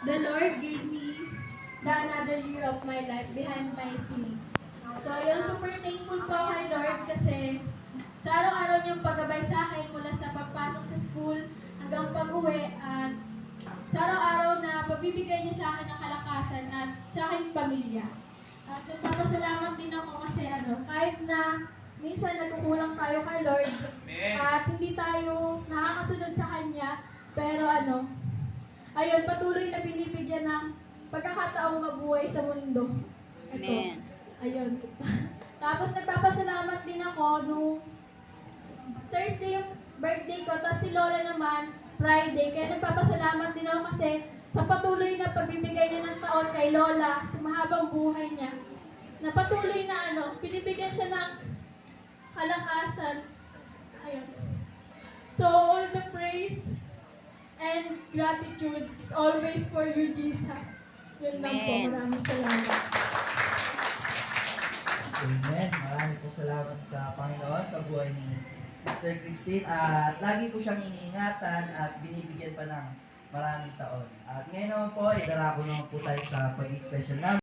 The Lord gave me the another year of my life behind my sin. So, ayun, super thankful po ako kay Lord kasi sa araw-araw niyang paggabay sa akin mula sa pagpasok sa school hanggang pag-uwi at sa araw-araw na pagbibigay niya sa akin ng kalakasan at sa aking pamilya. At nagpapasalamat din ako kasi kahit na minsan nagkukulang tayo kay Lord at hindi tayo nakakasunod sa Kanya, pero ayun, patuloy na binibigyan ng pagkakataong mabuhay sa mundo. Ito. Amen. Ayun. Tapos nagpapasalamat din ako nung Thursday yung birthday ko, tapos si Lola naman, Friday. Kaya nagpapasalamat din ako kasi sa patuloy na pagbibigay niya ng taon kay Lola sa mahabang buhay niya. Na patuloy na binibigyan siya ng kalakasan. Ayun. So all the praise and gratitude is always for you, Jesus. Yun lang po. Amen. Maraming salamat. Amen. Maraming po salamat sa Panginoon sa buhay ni Sister Christine. At lagi po siyang iniingatan at binibigyan pa ng maraming taon. At ngayon naman po, idala ko naman po tayo sa pag-special namin.